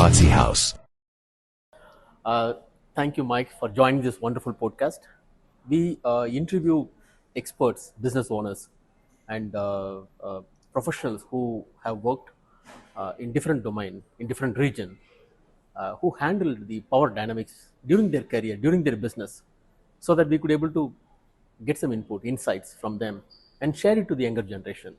Artsy House. Thank you, Mike, for joining this wonderful podcast. We interview experts, business owners, and professionals who have worked in different domain, in different region, who handled the power dynamics during their career, during their business, so that we could able to get some input, insights from them, and share it to the younger generation,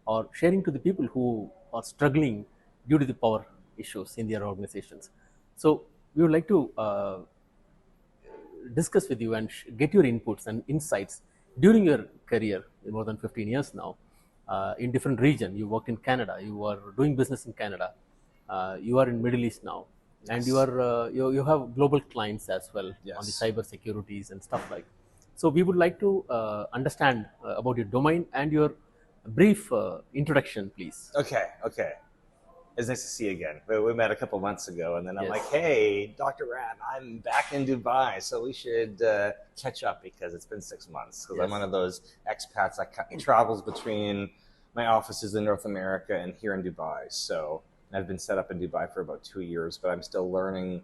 or sharing to the people who are struggling due to the power issues in their organizations. So we would like to discuss with you and get your inputs and insights during your career, more than 15 years now, in different region. You worked in Canada, you are doing business in Canada, you are in Middle East now, and you have global clients as well on the cyber securities and stuff like. So we would like to understand about your domain and your brief introduction, please. Okay. It's nice to see you again. We met a couple months ago, and then I'm like, hey, Dr. Ran, I'm back in Dubai, so we should catch up because it's been 6 months. Because I'm one of those expats that travels between my offices in North America and here in Dubai. So I've been set up in Dubai for about 2 years, but I'm still learning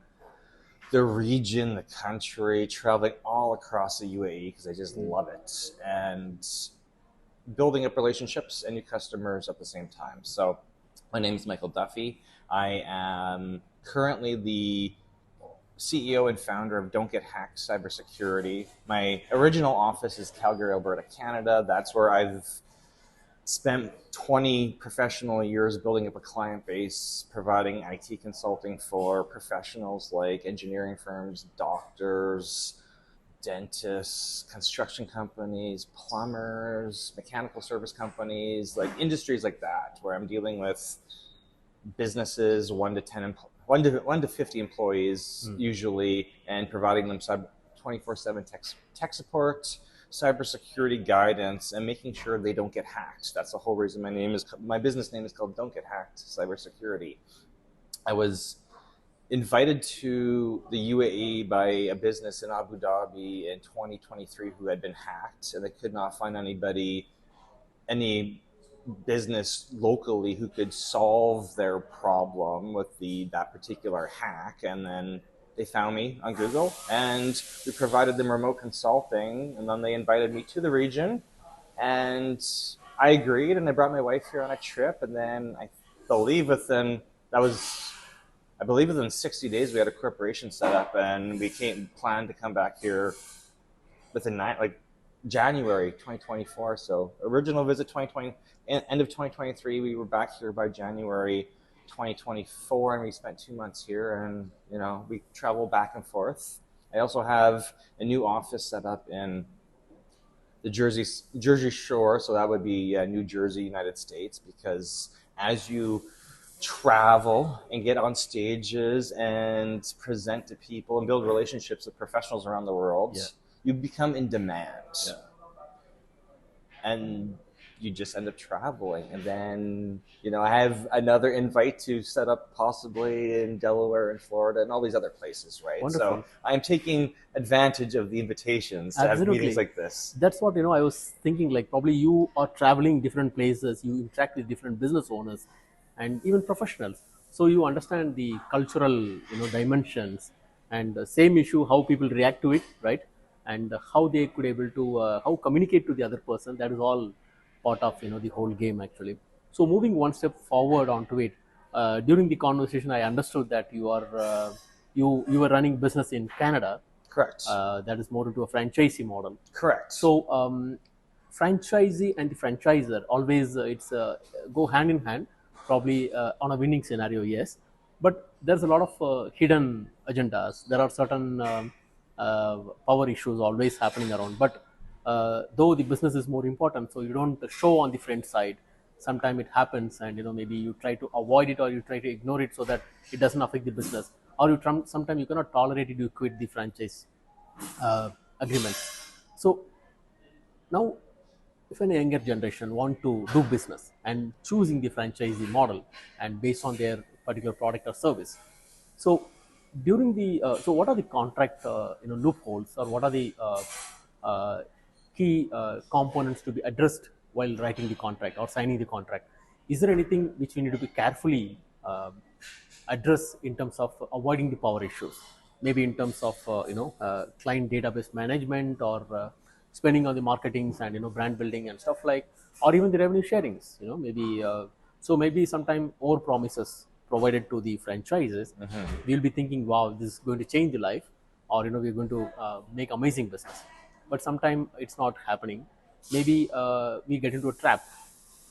the region, the country, traveling all across the UAE because I just love it, and building up relationships and new customers at the same time. So my name is Michael Duffy. I am currently the CEO and founder of Don't Get Hacked Cybersecurity. My original office is Calgary, Alberta, Canada. That's where I've spent 20 professional years building up a client base, providing IT consulting for professionals like engineering firms, doctors, dentists, construction companies, plumbers, mechanical service companies, like industries like that, where I'm dealing with businesses 1 to 50 employees usually, and providing them 24/7 tech support, cybersecurity guidance, and making sure they don't get hacked. That's the whole reason my business name is called Don't Get Hacked Cybersecurity. I was invited to the UAE by a business in Abu Dhabi in 2023 who had been hacked, and they could not find any business locally who could solve their problem with that particular hack. And then they found me on Google, and we provided them remote consulting, and then they invited me to the region, and I agreed, and I brought my wife here on a trip, and then I believe within 60 days we had a corporation set up, and we planned to come back here within January 2024. So original visit 2020, end of 2023, we were back here by January 2024, and we spent 2 months here, and we travel back and forth. I also have a new office set up in the Jersey Shore, so that would be New Jersey, United States, because as you travel and get on stages and present to people and build relationships with professionals around the world, you become in demand. And you just end up traveling. And then, I have another invite to set up possibly in Delaware and Florida and all these other places, right? Wonderful. So I'm taking advantage of the invitations to have meetings like this. That's what, I was thinking, like probably you are traveling different places, you interact with different business owners and even professionals. So you understand the cultural, dimensions, and the same issue, how people react to it, right? And how they could able to, how communicate to the other person. That is all part of, the whole game actually. So moving one step forward onto it, during the conversation, I understood that you are, you were running business in Canada. Correct. That is more into a franchisee model. Correct. So franchisee and the franchisor always it's go hand in hand, probably on a winning scenario, yes, but there's a lot of hidden agendas. There are certain power issues always happening around, but though the business is more important, so you don't show on the front side. Sometimes it happens, and maybe you try to avoid it, or you try to ignore it so that it doesn't affect the business, or sometimes you cannot tolerate it, you quit the franchise agreement. So now, if a younger generation want to do business and choosing the franchisee model and based on their particular product or service, so during the so what are the contract loopholes, or what are the key components to be addressed while writing the contract or signing the contract? Is there anything which we need to be carefully address in terms of avoiding the power issues, maybe in terms of client database management, or spending on the marketings and brand building and stuff like, or even the revenue sharings, maybe so maybe sometime over promises provided to the franchises. We'll be thinking, wow, this is going to change the life, or we're going to make amazing business, but sometime it's not happening. Maybe we get into a trap,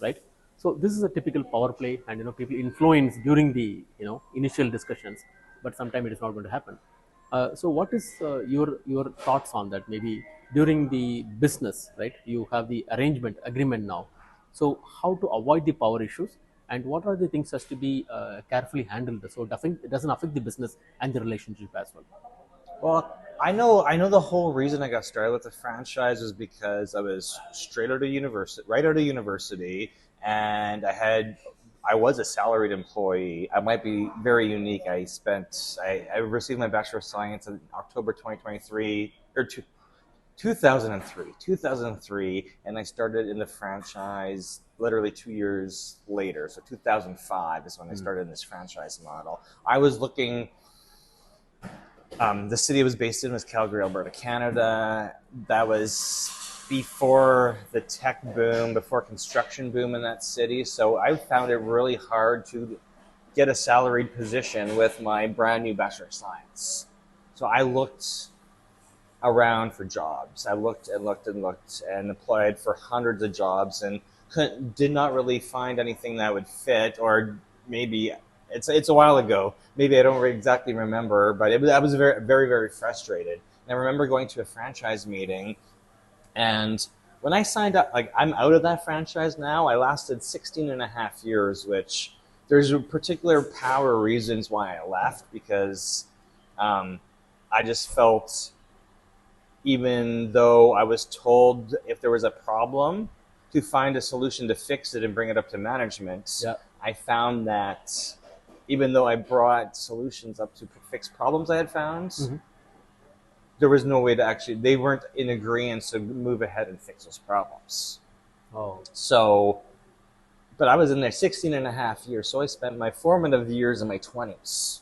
right? So this is a typical power play, and people influence during the initial discussions, but sometimes it is not going to happen. So what is your thoughts on that? Maybe during the business, right? You have the arrangement agreement now. So how to avoid the power issues, and what are the things has to be carefully handled, so it doesn't affect the business and the relationship as well. Well, I know the whole reason I got started with the franchise was because I was right out of university, and I was a salaried employee. I might be very unique. I received my Bachelor of Science in October 2023, or 2003, and I started in the franchise literally 2 years later. So 2005 is when I started in this franchise model. I was looking. The city I was based in was Calgary, Alberta, Canada. That was before the tech boom, before construction boom in that city. So I found it really hard to get a salaried position with my brand new Bachelor of Science. So I looked around for jobs. I looked and looked and looked and applied for hundreds of jobs, and did not really find anything that would fit, or maybe it's a while ago. Maybe I don't exactly remember, but I was very, very, very frustrated. And I remember going to a franchise meeting, and when I signed up, like, I'm out of that franchise now. I lasted 16 and a half years, which there's particular power reasons why I left, because I just felt, even though I was told if there was a problem, to find a solution to fix it and bring it up to management, Yeah. I found that even though I brought solutions up to fix problems I had found, there was no way to actually, they weren't in agreement to move ahead and fix those problems. Oh. So, but I was in there 16 and a half years. So I spent my formative years in my 20s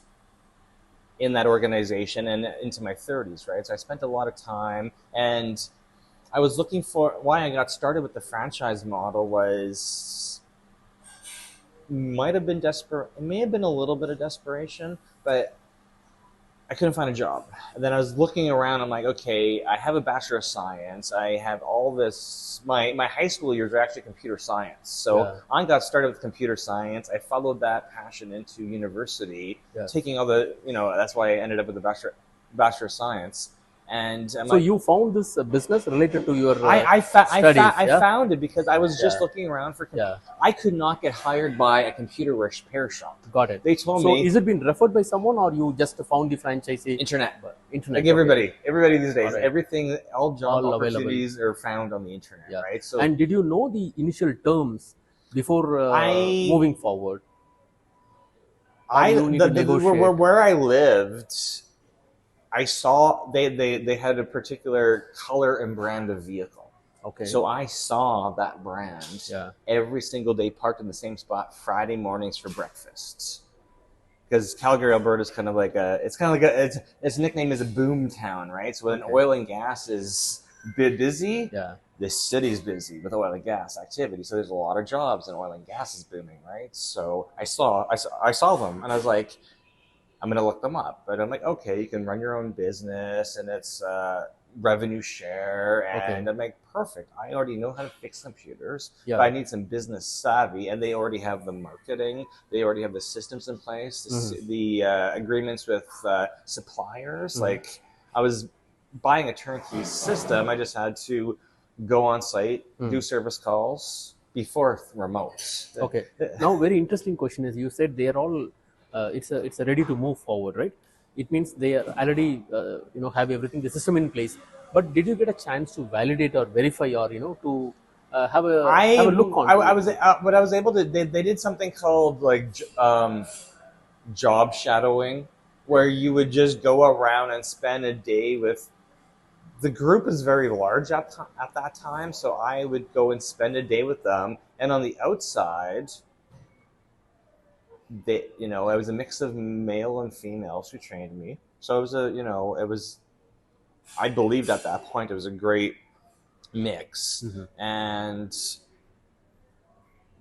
in that organization, and into my 30s, right? So I spent a lot of time, and I was looking for, why I got started with the franchise model was, might have been desperate. It may have been a little bit of desperation, but I couldn't find a job. And then I was looking around. I'm like, okay, I have a Bachelor of Science. I have all this. My high school years are actually computer science. So Yeah. I got started with computer science. I followed that passion into university, Yes. taking all the, that's why I ended up with the Bachelor of Science. And I'm So like, you found this business related to your I studies, yeah? found it because I was just Yeah. looking around for. Yeah. I could not get hired by a computer repair shop. Got it. They told So me, is it been referred by someone, or you just found the franchisee? internet. Internet. Like Okay. everybody these days, Got it. everything, all job All available. opportunities are found on the internet, Yeah. right? So And did you know the initial terms before moving forward? Or you need to negotiate? where I lived, I saw they had a particular color and brand of vehicle. Okay. So I saw that brand Yeah. every single day, parked in the same spot Friday mornings for breakfast. Because Calgary, Alberta is kind of like its nickname is a boom town, right? So when Okay. oil and gas is busy, Yeah. the city's busy with oil and gas activity. So there's a lot of jobs, and oil and gas is booming, right? So I saw them, and I was like, I'm gonna look them up. But I'm like, okay, you can run your own business, and it's revenue share, and Okay. I'm like, perfect. I already know how to fix computers, Yeah. but I need some business savvy, and they already have the marketing, they already have the systems in place, the agreements with suppliers. Like, I was buying a turnkey system. I just had to go on site, do service calls before remote. Okay. Now, very interesting question is, you said they are all it's a ready to move forward, right? It means they are already have everything, the system in place. But did you get a chance to validate or verify, or to have a look on I it? was what I was able to. They did something called like job shadowing, where you would just go around and spend a day with. The group is very large at that time, so I would go and spend a day with them, and on the outside, it was a mix of male and females who trained me. So it was I believed at that point it was a great mix, and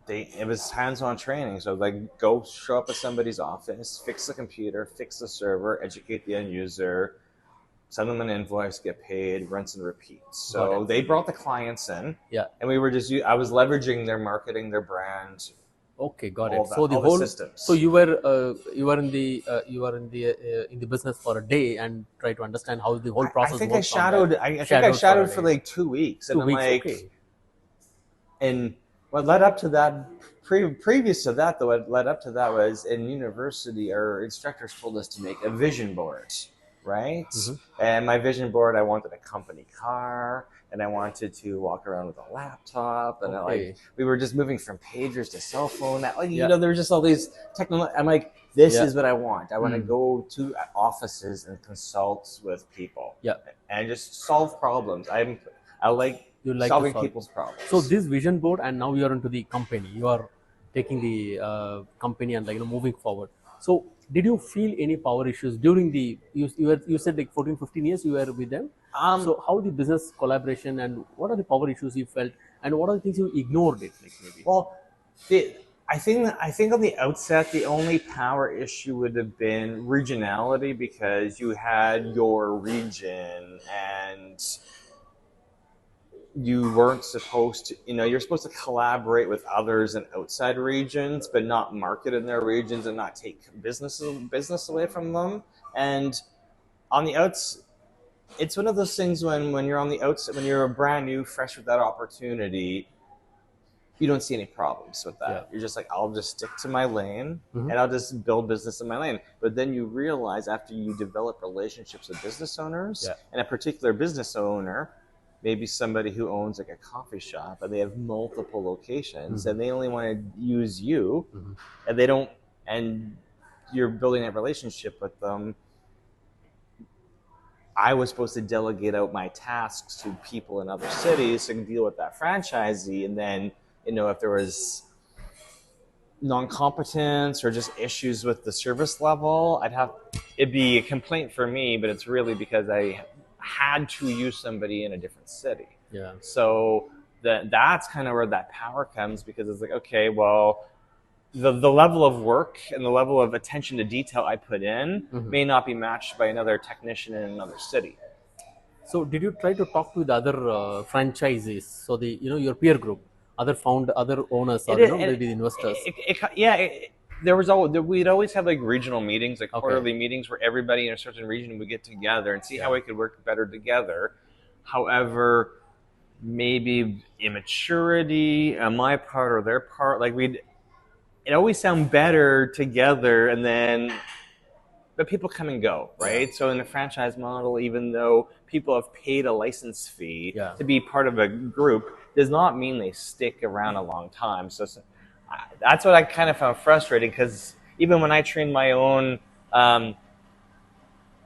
it was hands-on training. So like, go show up at somebody's office, fix the computer, fix the server, educate the end user, send them an invoice, get paid, rinse and repeat. So they brought the clients in, and we were I was leveraging their marketing, their brand. Okay, got it. So the whole systems. So you were in the business for a day and try to understand how the whole process. I think I shadowed. I think I shadowed for like 2 weeks, and 2 weeks. Like, okay. And what led up to that, previous to that, though, what led up to that was in university, our instructors told us to make a vision board, right? And my vision board, I wanted a company car, and I wanted to walk around with a laptop, and we were just moving from pagers to cell phone. There were just all these technology. I'm like, this is what I want. I want to go to offices and consult with people, and just solve problems. I like solving people's problems. So this vision board, and now you are into the company. You are taking the company and moving forward. So did you feel any power issues during the you said like 14-15 years you were with them? So how the business collaboration, and what are the power issues you felt, and what are the things you ignored it, like maybe? Well, I think on the outset the only power issue would have been regionality, because you had your region and you weren't supposed to, you're supposed to collaborate with others in outside regions, but not market in their regions and not take business away from them. And on the outs, it's one of those things when you're on the outside, when you're brand new, fresh with that opportunity, you don't see any problems with that. You're just like, I'll just stick to my lane and I'll just build business in my lane. But then you realize after you develop relationships with business owners, and a particular business owner, maybe somebody who owns like a coffee shop and they have multiple locations and they only want to use you, and you're building that relationship with them. I was supposed to delegate out my tasks to people in other cities to deal with that franchisee, and then if there was non-competence or just issues with the service level, it'd be a complaint for me, but it's really because I had to use somebody in a different city. So that's kind of where that power comes, because it's like, okay, well, the level of work and the level of attention to detail I put in may not be matched by another technician in another city. So did you try to talk to the other franchises? So your peer group, other owners, or maybe the investors? We'd always have like regional meetings, like quarterly meetings, where everybody in a certain region would get together and see how we could work better together. However, maybe immaturity on my part or their part, it always sound better together, but people come and go, right? So in the franchise model, even though people have paid a license fee to be part of a group, does not mean they stick around a long time. So that's what I kind of found frustrating, because even when I trained my own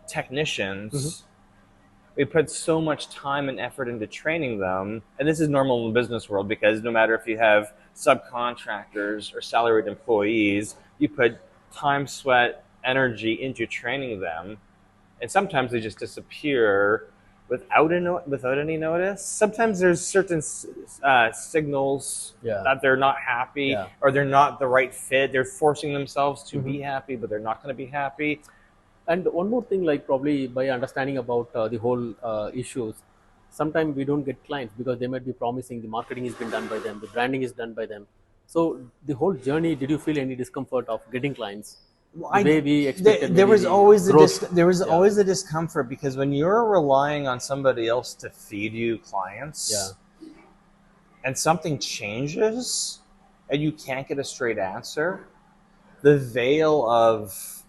technicians, we put so much time and effort into training them. And this is normal in the business world, because no matter if you have subcontractors or salaried employees, you put time, sweat, energy into training them. And sometimes they just disappear without any notice. Sometimes there's certain signals that they're not happy or they're not the right fit. They're forcing themselves to be happy, but they're not going to be happy. And one more thing, like probably by understanding about the whole issues, sometimes we don't get clients because they might be promising the marketing has been done by them, the branding is done by them. So the whole journey, did you feel any discomfort of getting clients? There was always a discomfort, because when you're relying on somebody else to feed you clients, and something changes and you can't get a straight answer, the veil of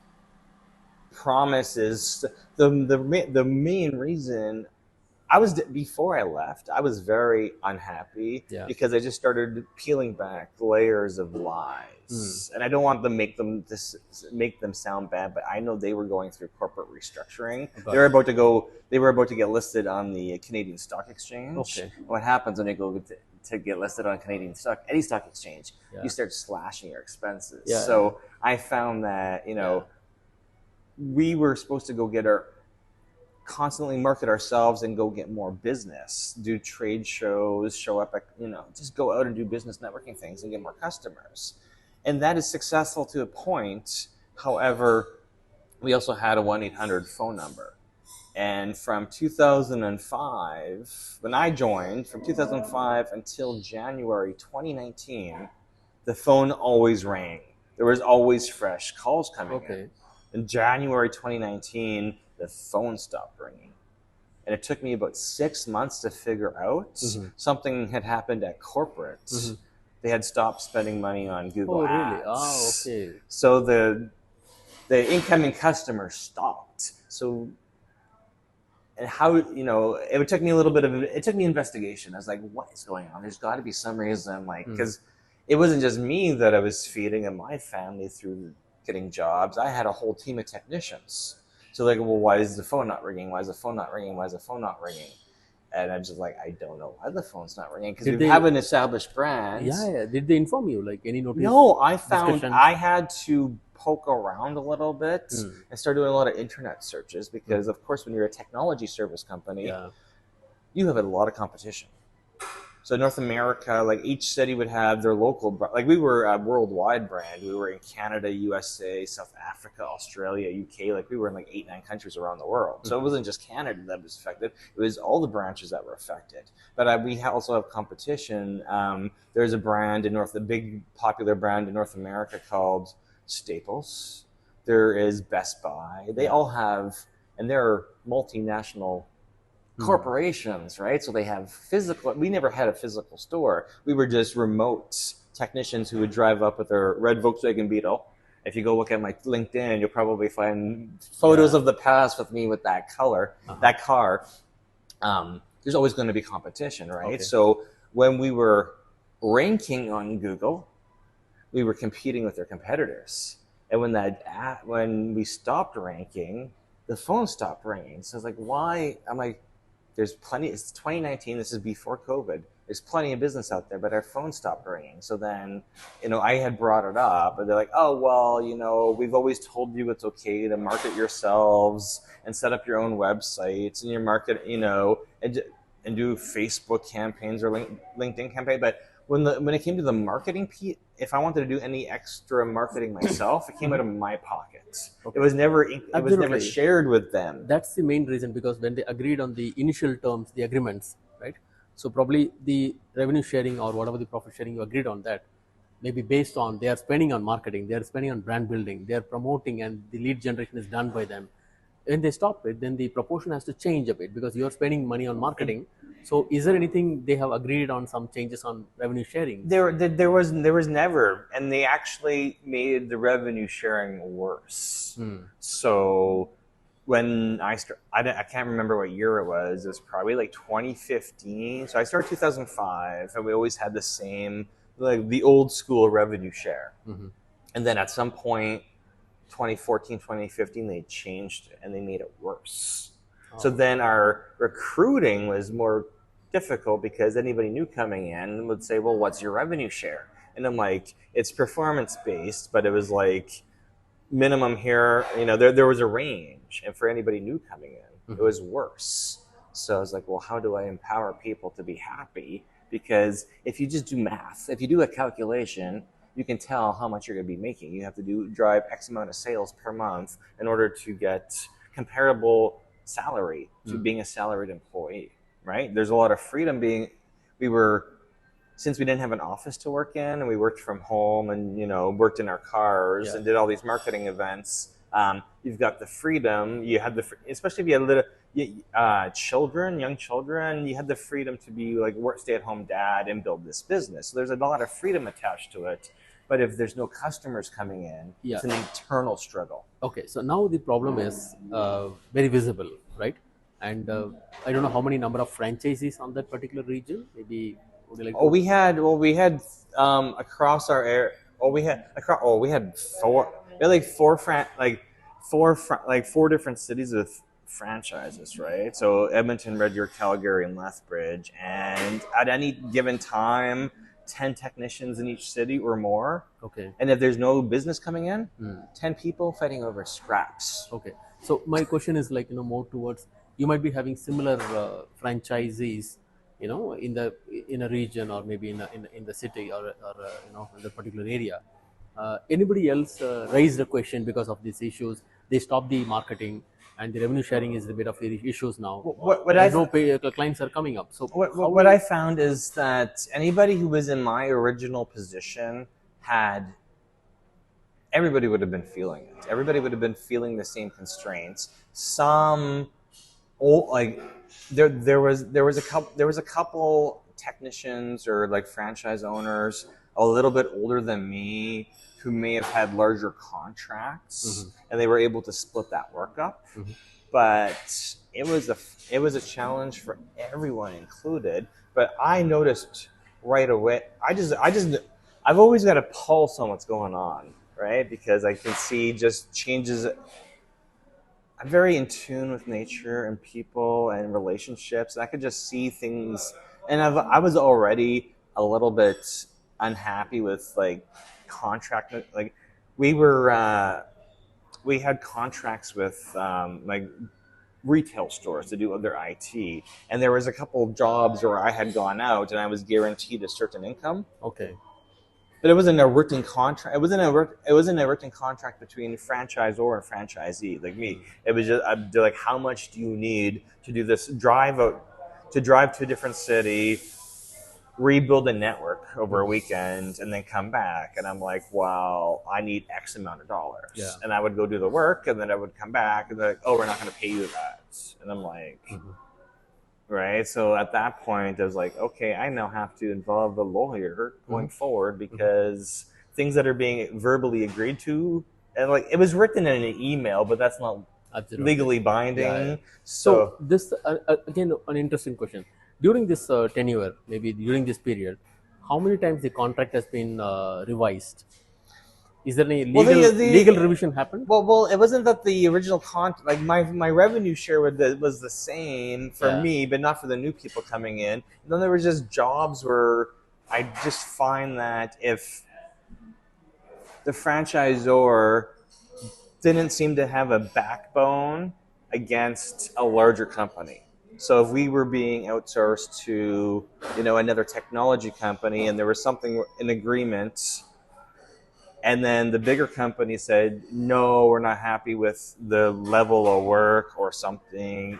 promises, the main reason before I left, I was very unhappy because I just started peeling back layers of lies, and I don't want to make them sound bad, but I know they were going through corporate restructuring. They were about to get listed on the Canadian Stock Exchange. What happens when they go to get listed on Canadian any stock exchange, Yeah. you start slashing your expenses. Yeah. So I found that, we were supposed to go constantly market ourselves and go get more business, do trade shows, show up at, just go out and do business networking things and get more customers. And that is successful to a point. However, we also had a 1-800 phone number. And from 2005, when I joined, from 2005 until January 2019, the phone always rang. There was always fresh calls coming in. In January 2019, the phone stopped ringing. And it took me about 6 months to figure out something had happened at corporate. They had stopped spending money on Google Ads. Oh, okay. So the incoming customer stopped. So, and how, it took me a little bit it took me investigation. I was like, what is going on? There's got to be some reason, because it wasn't just me that I was feeding and my family through getting jobs. I had a whole team of technicians. So like, well, why is the phone not ringing? Why is the phone not ringing? Why is the phone not ringing? And I'm just like, I don't know why the phone's not ringing, because we have an established brand. Yeah. Did they inform you, like any notice? No, I found I had to poke around a little bit and start doing a lot of internet searches, because of course, when you're a technology service company, you have a lot of competition. So North America, like each city would have their local, like we were a worldwide brand. We were in Canada, USA, South Africa, Australia, UK. Like we were in like 8-9 countries around the world. So it wasn't just Canada that was affected. It was all the branches that were affected. But we also have competition. There's a brand a big popular brand in North America called Staples. There is Best Buy. They all have, and they're multinational corporations, right? So they have we never had a physical store. We were just remote technicians who would drive up with their red Volkswagen Beetle. If you go look at my LinkedIn, you'll probably find photos of the past with me with that that car. There's always going to be competition, right? So when we were ranking on Google, we were competing with their competitors. And when we stopped ranking, the phone stopped ringing. So I was like, why? I'm like, there's plenty, it's 2019, this is before COVID. There's plenty of business out there, but our phone stopped ringing. So then, I had brought it up, and they're like, oh, well, we've always told you it's okay to market yourselves and set up your own websites and your market, and do Facebook campaigns or LinkedIn campaign. But when it came to the marketing piece, if I wanted to do any extra marketing myself, it came out of my pocket. It was never shared with them. That's the main reason, because when they agreed on the initial terms, the agreements, right? So probably the revenue sharing or whatever the profit sharing you agreed on, that maybe based on they are spending on marketing, they are spending on brand building, they are promoting, and the lead generation is done by them. When they stop it, then the proportion has to change a bit, because you are spending money on marketing. So is there anything they have agreed on, some changes on revenue sharing? There was never, and they actually made the revenue sharing worse. So when I can't remember what year it was. It was probably like 2015. So I started 2005, and we always had the same, like the old school revenue share. And then at some point, 2014, 2015, they changed it and they made it worse. So then our recruiting was more difficult, because anybody new coming in would say, well, what's your revenue share? And I'm like, it's performance based, but it was like minimum here, there was a range. And for anybody new coming in, it was worse. So I was like, well, how do I empower people to be happy? Because if you just do math, if you do a calculation, you can tell how much you're going to be making. You have to drive X amount of sales per month in order to get comparable salary to being a salaried employee, right? There's a lot of freedom since we didn't have an office to work in, and we worked from home and, worked in our cars and did all these marketing events. You've got the freedom. You had especially if you had young children, you had the freedom to be like stay-at-home dad and build this business. So there's a lot of freedom attached to it. But if there's no customers coming in, it's an internal struggle. Okay, so now the problem is very visible, right? And I don't know how many number of franchisees on that particular region. Maybe would you like we had across our area. We had four. We had like four different cities with franchises, right? So Edmonton, Red Deer, Calgary, and Lethbridge, and at any given time, 10 technicians in each city or more. Okay. And if there's no business coming in, 10 people fighting over scraps. Okay. So my question is like, more towards, you might be having similar franchisees, in a region, or maybe in the city, or in the particular area. Anybody else raised a question because of these issues? They stop the marketing, and the revenue sharing is a bit of issues now. Clients are coming up. So what I found is that anybody who was in my original position had, everybody would have been feeling it. Everybody would have been feeling the same constraints. Some old, like there was a couple technicians or like franchise owners a little bit older than me who may have had larger contracts, and they were able to split that work up. But it was a challenge for everyone included. But I noticed right away. I've always got a pulse on what's going on, right? Because I can see just changes. I'm very in tune with nature and people and relationships. And I could just see things. And I was already a little bit unhappy with like contract. Like we had contracts with like retail stores to do their IT. And there was a couple jobs where I had gone out and I was guaranteed a certain income. Okay. But it wasn't a written contract. It wasn't a written contract between franchisor and franchisee like me. It was just they're like, how much do you need to do this? Drive to a different city, rebuild a network over a weekend, and then come back. And I'm like, well, I need X amount of dollars. Yeah. And I would go do the work, and then I would come back, and they're like, oh, we're not going to pay you that. And I'm like. Right. So at that point, I was like, okay, I now have to involve the lawyer going forward because things that are being verbally agreed to, and like it was written in an email, but that's not legally binding. Yeah. So this again an interesting question. During this tenure, maybe during this period, how many times the contract has been revised? Is there any legal revision happened? Well, it wasn't that the original like my revenue share was the same for me, but not for the new people coming in. And then there was just jobs where I just find that if the franchisor didn't seem to have a backbone against a larger company. So if we were being outsourced to, another technology company and there was something in agreement, and then the bigger company said, no, we're not happy with the level of work or something.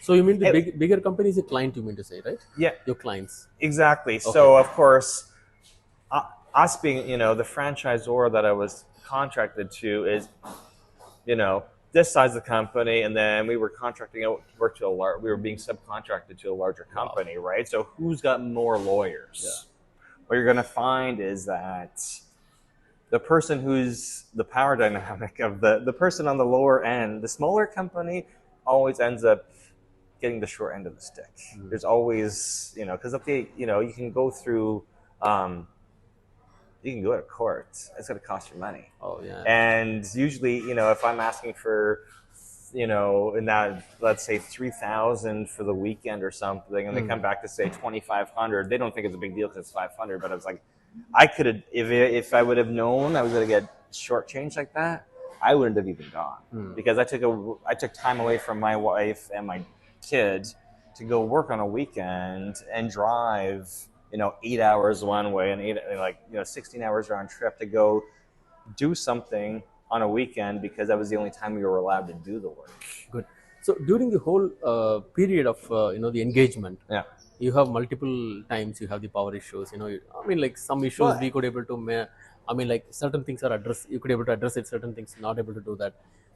So you mean the bigger company is a client, you mean to say, right? Yeah. Your clients. Exactly. Okay. So, of course, us being, the franchisor that I was contracted to is, this size of the company, and then we were contracting out work to we were being subcontracted to a larger company, right? So who's got more lawyers? Yeah. What you're going to find is that the person who's the power dynamic of the person on the lower end, the smaller company, always ends up getting the short end of the stick. There's always, because you can go through, you can go to court. It's going to cost you money. Oh yeah. And usually, if I'm asking for, in that, let's say 3,000 for the weekend or something, and they come back to say 2,500, they don't think it's a big deal because it's 500. But I was like, I could have, if I would have known I was going to get shortchanged like that, I wouldn't have even gone because I took time away from my wife and my kid to go work on a weekend and drive, 8 hours one way and 16 hours round trip to go do something on a weekend because that was the only time we were allowed to do the work. Good. So during the whole period of the engagement, you have multiple times you have the power issues. Like some issues we could able to. Like certain things are addressed. You could able to address it. Certain things not able to do that.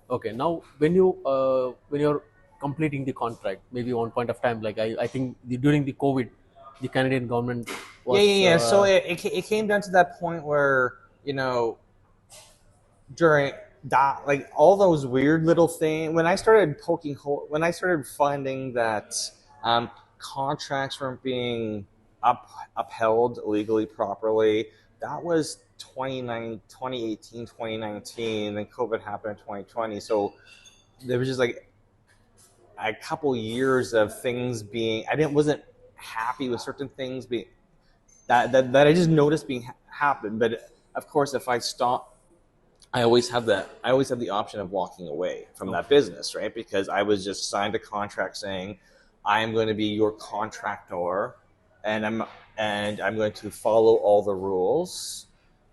Okay. Now when you're completing the contract, maybe one point of time, like I think during the COVID, the Canadian government was, So it came down to that point where during that, like all those weird little things, when I started finding that contracts weren't being upheld legally properly, that was 2018, 2019, then COVID happened in 2020. So there was just like a couple years of things being, wasn't happy with certain things being that I just noticed being happen. But of course, if I stop, I always have the option of walking away from that business, right? Because I was just signed a contract saying I am going to be your contractor, and I'm going to follow all the rules.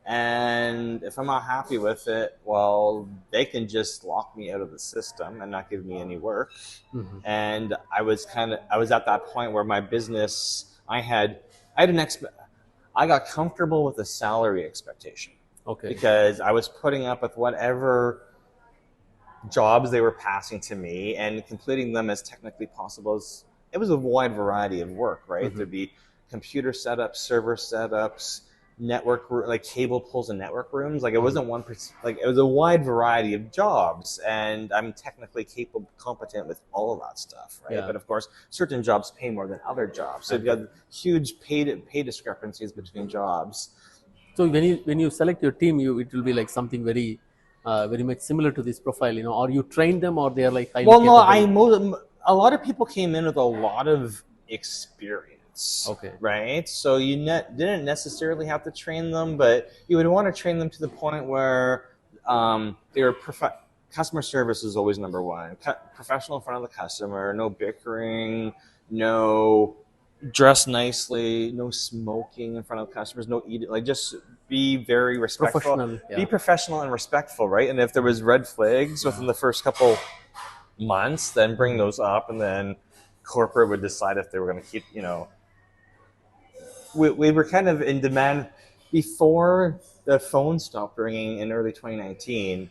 And if I'm not happy with it, well, they can just lock me out of the system and not give me any work. Mm-hmm. And I was at that point where my business, I had I got comfortable with the salary expectation. Okay. Because I was putting up with whatever jobs they were passing to me and completing them as technically possible. It was a wide variety of work, right? Mm-hmm. There'd be computer setups, server setups, network, like cable pulls and network rooms. Like it wasn't one, like it was a wide variety of jobs, and I'm technically competent with all of that stuff, right? Yeah. But of course, certain jobs pay more than other jobs, so you've got huge pay discrepancies between jobs. So when you select your team, it will be like something very very much similar to this profile, or you train them, or they are like highly capable. A lot of people came in with a lot of experience. Okay. Right. So you didn't necessarily have to train them, but you would want to train them to the point where they were customer service is always number one. Professional in front of the customer, no bickering, no dress nicely, no smoking in front of customers, no eating, like just be very respectful. Professional, yeah. Be professional and respectful, right? And if there was red flags within the first couple months, then bring those up, and then corporate would decide if they were going to keep, we were kind of in demand before the phone stopped ringing in early 2019.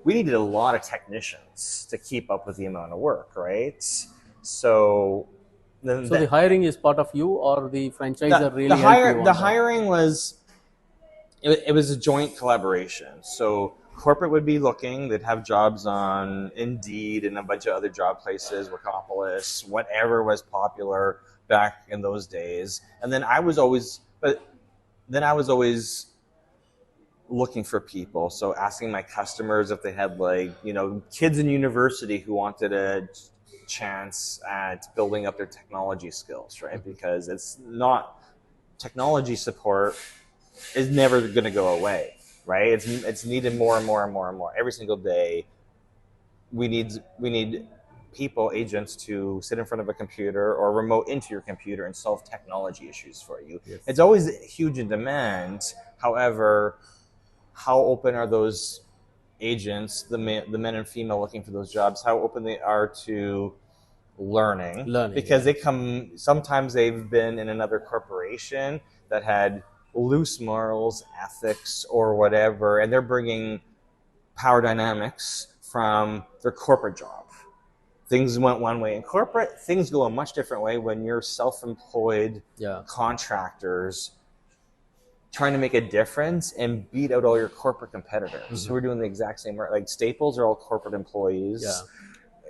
We needed a lot of technicians to keep up with the amount of work, right? So the hiring is part of you, or the franchisor really the hiring was, it was a joint collaboration. So corporate would be looking, they'd have jobs on Indeed and a bunch of other job places, Workopolis, whatever was popular back in those days. And then I was always looking for people. So asking my customers if they had kids in university who wanted a chance at building up their technology skills, right? Because it's not, technology support is never going to go away, right? It's needed more and more and more and more every single day. We need people, agents, to sit in front of a computer or remote into your computer and solve technology issues for you. Yes. It's always huge in demand. However, how open are those agents, the men and female looking for those jobs, how open they are to learning because sometimes they've been in another corporation that had loose morals, ethics, or whatever, and they're bringing power dynamics from their corporate job. Things went one way in corporate, things go a much different way when you're self-employed contractors trying to make a difference and beat out all your corporate competitors who are doing the exact same work. Like Staples are all corporate employees.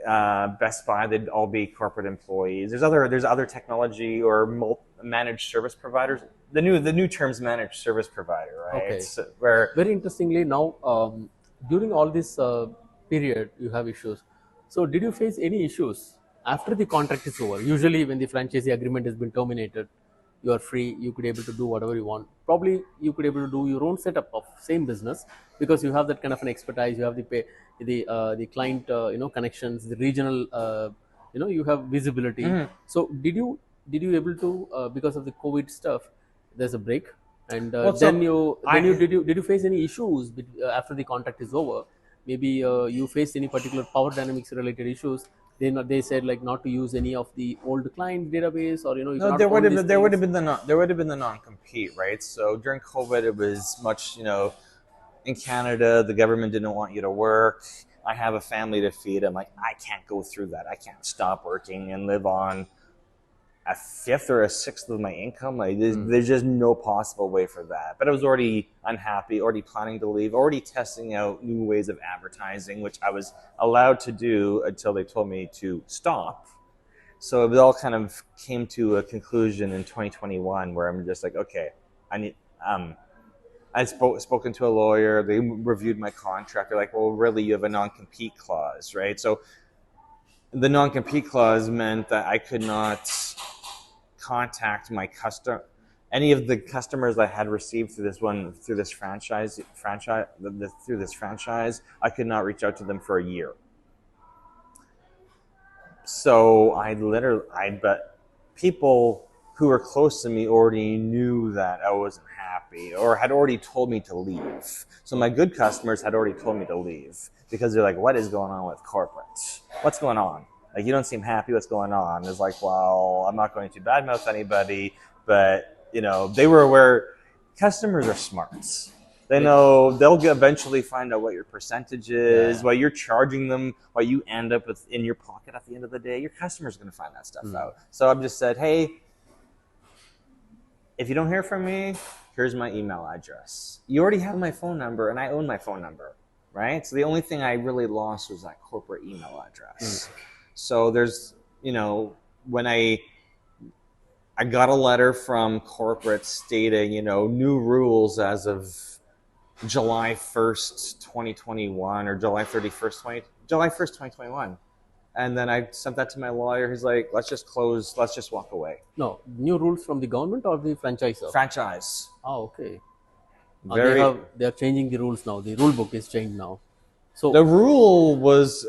Best Buy, they'd all be corporate employees. There's other technology or managed service providers. The new term's managed service provider, right? Okay. So where very interestingly, now during all this period, you have issues. So did you face any issues after the contract is over? Usually, when the franchisee agreement has been terminated, you are free. You could able to do whatever you want. Probably you could able to do your own setup of same business because you have that kind of an expertise. You have the client connections, the regional you have visibility. So did you able to because of the COVID stuff, there's a break, and did you face any issues after the contract is over? Maybe you faced any particular power dynamics related issues. They said like not to use any of the old client database, or no, there would have been the non-compete, right? So during COVID, it was much, in Canada, the government didn't want you to work. I have a family to feed. I'm like, I can't go through that. I can't stop working and live on a fifth or a sixth of my income. Like, there's just no possible way for that. But I was already unhappy, already planning to leave, already testing out new ways of advertising, which I was allowed to do until they told me to stop. So it all kind of came to a conclusion in 2021 where I'm just like, okay, I need, I spoken to a lawyer, they reviewed my contract. They're like, well, really, you have a non-compete clause, right? So the non-compete clause meant that I could not contact any of the customers I had received through this franchise, I could not reach out to them for a year. So but people who were close to me already knew that I wasn't happy or had already told me to leave. So my good customers had already told me to leave because they're like, what is going on with corporate? What's going on? Like, you don't seem happy. What's going on? It's like, well, I'm not going to badmouth anybody, but they were aware. Customers are smart. They know they'll eventually find out what your percentage is, what you're charging them, what you end up with in your pocket at the end of the day. Your customer's going to find that stuff out. So I've just said, hey, if you don't hear from me, here's my email address. You already have my phone number, and I own my phone number, right? So the only thing I really lost was that corporate email address. So there's, when I got a letter from corporate stating, new rules as of July 1st, 2021, or July 1st, 2021. And then I sent that to my lawyer. He's like, let's just walk away. No, new rules from the government or the franchisor? Franchise. Oh, okay. They are changing the rules now. The rule book is changed now. So the rule was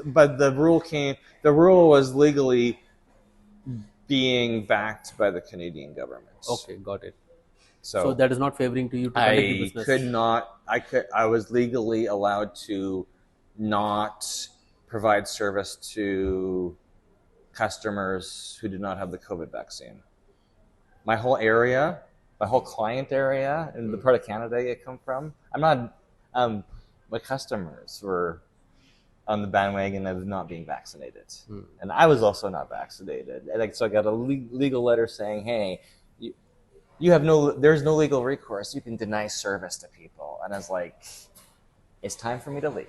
legally being backed by the Canadian government. Okay, got it. So So that is not favoring to you to conduct the business. I was legally allowed to not provide service to customers who did not have the COVID vaccine. My whole client area in the part of Canada I come from, my customers were on the bandwagon of not being vaccinated. And I was also not vaccinated. And so I got a legal letter saying, hey, there's no legal recourse. You can deny service to people. And I was like, it's time for me to leave.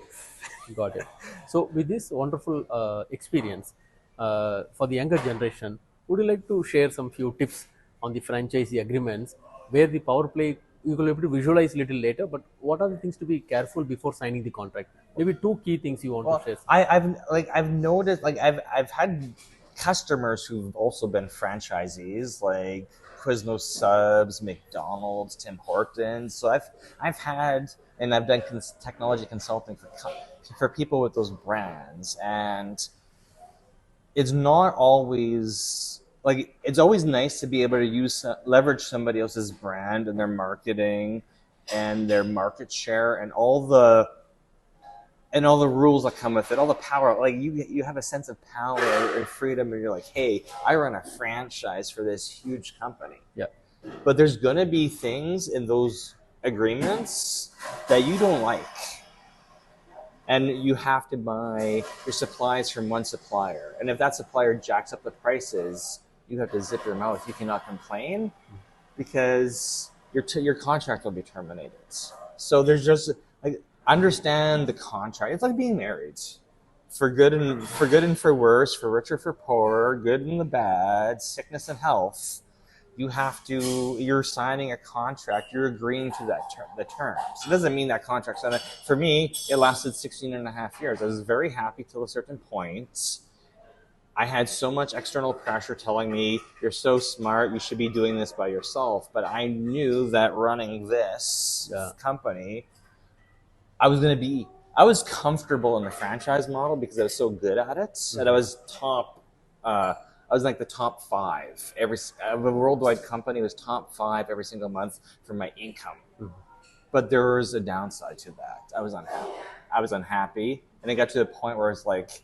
Got it. So with this wonderful experience for the younger generation, would you like to share some few tips on the franchisee agreements where the power play you will be able to visualize a little later, but what are the things to be careful before signing the contract? Maybe two key things you want to share. I've noticed, I've had customers who've also been franchisees, like Quiznos Subs, McDonald's, Tim Hortons. So I've done technology consulting for people with those brands, and it's not always it's always nice to be able to leverage somebody else's brand and their marketing and their market share and all the rules that come with it, all the power. Like you have a sense of power and freedom, and you're like, hey, I run a franchise for this huge company. Yeah. But there's gonna be things in those agreements that you don't like. And you have to buy your supplies from one supplier. And if that supplier jacks up the prices, you have to zip your mouth. You cannot complain because your contract will be terminated. So there's just understand the contract. It's like being married, for good and for worse, for rich or for poor, good and the bad, sickness and health. You're signing a contract. You're agreeing to the terms. It doesn't mean that contract's done. For me, it lasted 16 and a half years. I was very happy till a certain point. I had so much external pressure telling me, you're so smart, you should be doing this by yourself. But I knew that running this company, I was comfortable in the franchise model because I was so good at it. And I was like the top 5. A worldwide company was top 5 every single month for my income. But there was a downside to that. I was unhappy. And it got to the point where it's like,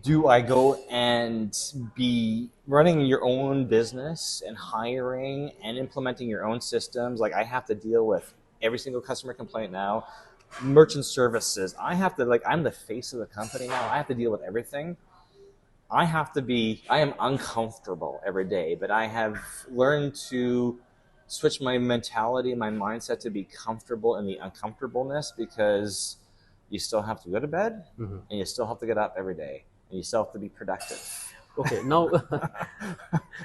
do I go and be running your own business and hiring and implementing your own systems? Like, I have to deal with every single customer complaint now, merchant services. I'm the face of the company now. I have to deal with everything. I am uncomfortable every day, but I have learned to switch my mentality, my mindset to be comfortable in the uncomfortableness, because you still have to go to bed and you still have to get up every day and you still have to be productive. Okay, now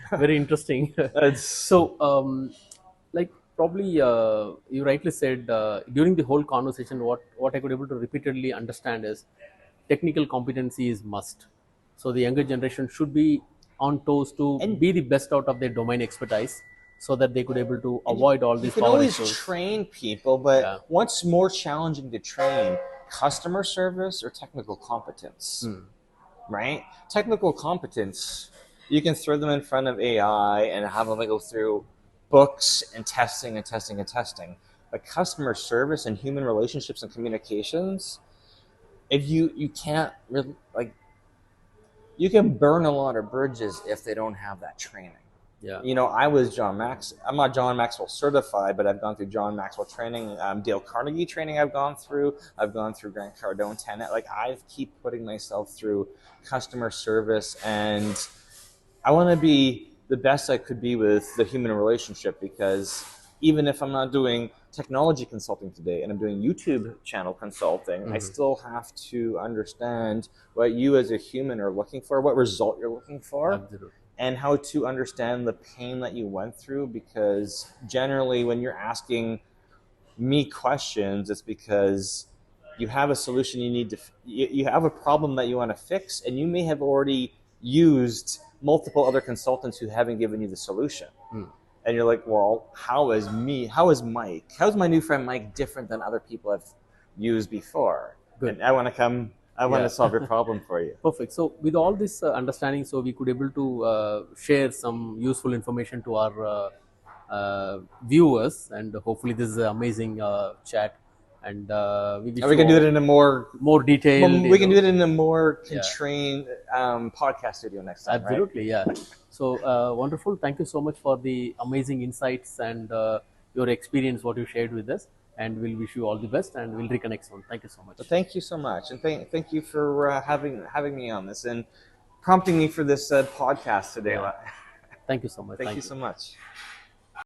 very interesting. So, probably you rightly said during the whole conversation, what I could able to repeatedly understand is technical competency is must. So the younger generation should be on toes to be the best out of their domain expertise, so that they could able to avoid all You these can power always issues. train people, but Yeah. what's more challenging to train, customer service or technical competence? Right? Technical competence, you can throw them in front of AI and have them go through books and testing and testing and testing. But customer service and human relationships and communications, if you can't really, like, you can burn a lot of bridges if they don't have that training. Yeah. You know, I was John Max. I'm not John Maxwell certified, but I've gone through John Maxwell training, Dale Carnegie training. I've gone through Grant Cardone 10. Like, I keep putting myself through customer service, and I want to be the best I could be with the human relationship, because even if I'm not doing technology consulting today and I'm doing YouTube channel consulting, I still have to understand what you as a human are looking for, what result you're looking for. Absolutely. And how to understand the pain that you went through, because generally when you're asking me questions, it's because you have a solution you need to, you have a problem that you want to fix, and you may have already used multiple other consultants who haven't given you the solution. And you're like, well, how is my new friend Mike different than other people I've used before? Good. And I want to solve your problem for you. Perfect. So with all this understanding, so we could able to share some useful information to our viewers, and hopefully this is an amazing chat, and we can do it in a more detailed. We can do it in a more constrained podcast studio next time. Absolutely, right? Yeah. So wonderful. Thank you so much for the amazing insights and your experience, what you shared with us. And we'll wish you all the best, and we'll reconnect soon. Thank you so much. Well, thank you so much, and thank you for having me on this and prompting me for this podcast today. Thank you so much. Thank you so much.